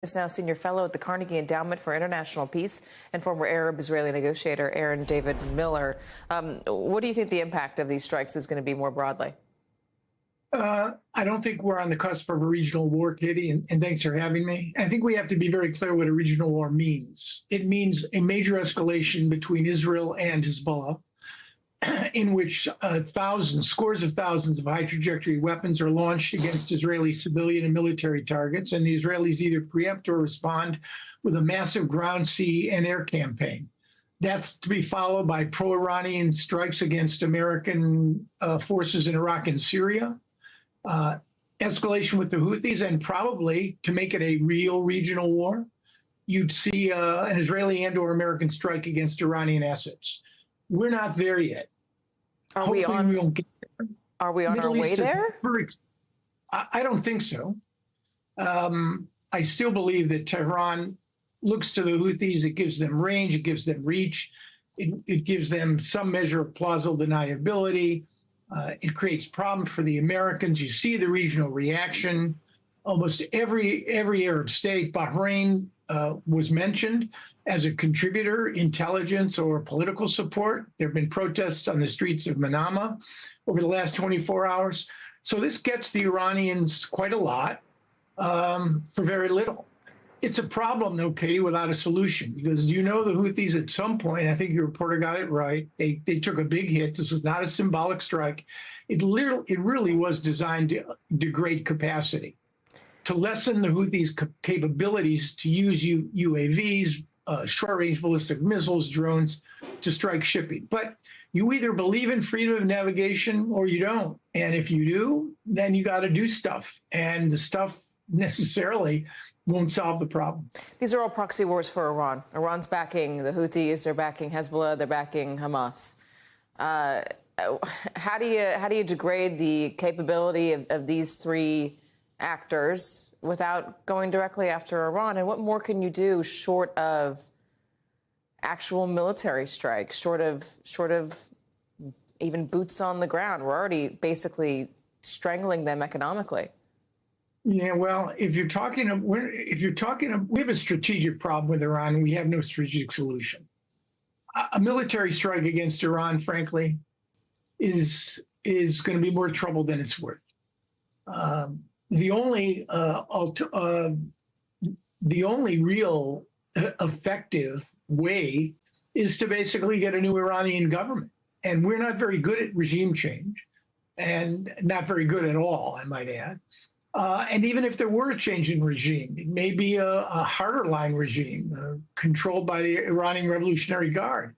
Is now senior fellow at the Carnegie Endowment for International Peace and former Arab-Israeli negotiator Aaron David Miller. What do you think the impact of these strikes is going to be more broadly? I don't think we're on the cusp of a regional war, Katie, and thanks for having me. I think we have to be very clear what a regional war means. It means a major escalation between Israel and Hezbollah, in which scores of thousands of high-trajectory weapons are launched against Israeli civilian and military targets, and the Israelis either preempt or respond with a massive ground, sea, and air campaign. That's to be followed by pro-Iranian strikes against American forces in Iraq and Syria, escalation with the Houthis, and probably, to make it a real regional war, you'd see an Israeli and/or American strike against Iranian assets. We're not there yet. Hopefully we won't get there. Are we on our way there? I don't think so. I still believe that Tehran looks to the Houthis. It gives them range. It gives them reach. It gives them some measure of plausible deniability. It creates problems for the Americans. You see the regional reaction. Almost every Arab state, Bahrain was mentioned as a contributor, intelligence, or political support. There have been protests on the streets of Manama over the last 24 hours. So this gets the Iranians quite a lot for very little. It's a problem, though, Katie, without a solution, because the Houthis at some point, I think your reporter got it right, they took a big hit. This was not a symbolic strike. It really was designed to degrade capacity, to lessen the Houthis' capabilities to use UAVs, short-range ballistic missiles, drones, to strike shipping. But you either believe in freedom of navigation or you don't. And if you do, then you got to do stuff. And the stuff necessarily won't solve the problem. These are all proxy wars for Iran. Iran's backing the Houthis, they're backing Hezbollah, they're backing Hamas. How do you degrade the capability of these three actors without going directly after Iran? And what more can you do short of actual military strikes, short of even boots on the ground? We're already basically strangling them economically. Yeah, well, if you're talking, we have a strategic problem with Iran. We have no strategic solution. A military strike against Iran, frankly, is going to be more trouble than it's worth. The only real effective way is to basically get a new Iranian government. And we're not very good at regime change, and not very good at all, I might add. And even if there were a change in regime, it may be a harder line regime controlled by the Iranian Revolutionary Guard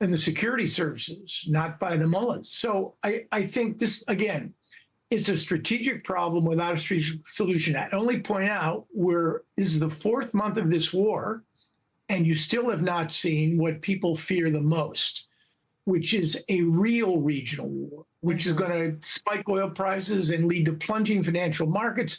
and the security services, not by the mullahs. So I think this, again, it's a strategic problem without a strategic solution. I only point out this is the fourth month of this war, and you still have not seen what people fear the most, which is a real regional war, which is going to spike oil prices and lead to plunging financial markets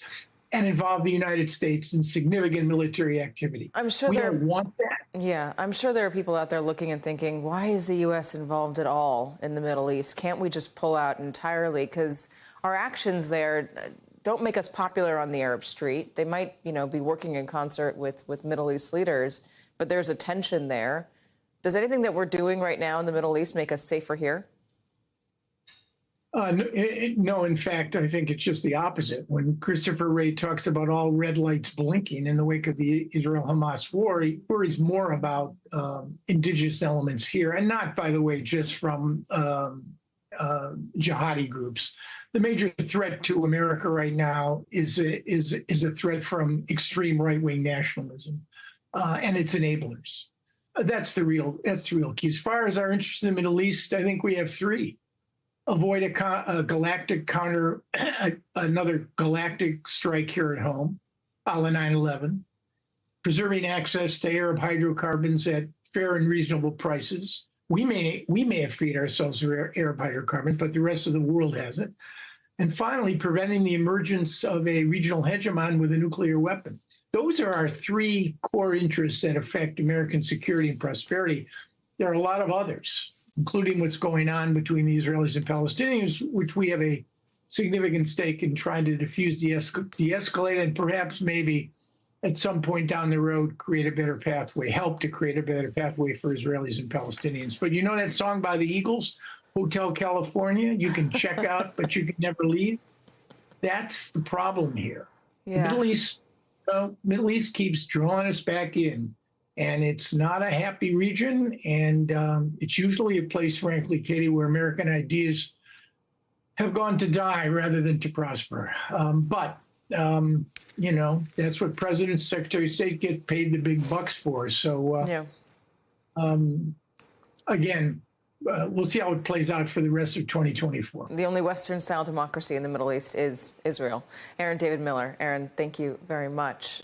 and involve the United States in significant military activity. I'm sure we don't want that. Yeah, I'm sure there are people out there looking and thinking, why is the U.S. involved at all in the Middle East? Can't we just pull out entirely? Because our actions there don't make us popular on the Arab street. They might, be working in concert with Middle East leaders, but there's a tension there. Does anything that we're doing right now in the Middle East make us safer here? No, in fact, I think it's just the opposite. When Christopher Wray talks about all red lights blinking in the wake of the Israel-Hamas war, he worries more about indigenous elements here, and not, by the way, just from jihadi groups. The major threat to America right now is a threat from extreme right-wing nationalism and its enablers. That's the real key. As far as our interest in the Middle East, I think we have three. Avoid a galactic counter, another galactic strike here at home, a la 9/11. Preserving access to Arab hydrocarbons at fair and reasonable prices. We may have freed ourselves of Arab hydrocarbons, but the rest of the world hasn't. And finally, preventing the emergence of a regional hegemon with a nuclear weapon. Those are our three core interests that affect American security and prosperity. There are a lot of others, including what's going on between the Israelis and Palestinians, which we have a significant stake in trying to diffuse, de-escalate, and perhaps maybe at some point down the road, create a better pathway, help to create a better pathway for Israelis and Palestinians. But you know that song by the Eagles, Hotel California? You can check out, but you can never leave. That's the problem here. Yeah. The Middle East keeps drawing us back in, and it's not a happy region. And it's usually a place, frankly, Katie, where American ideas have gone to die rather than to prosper. You know, that's what presidents, secretary of state get paid the big bucks for. So, Yeah. Again, we'll see how it plays out for the rest of 2024. The only Western-style democracy in the Middle East is Israel. Aaron David Miller. Aaron, thank you very much.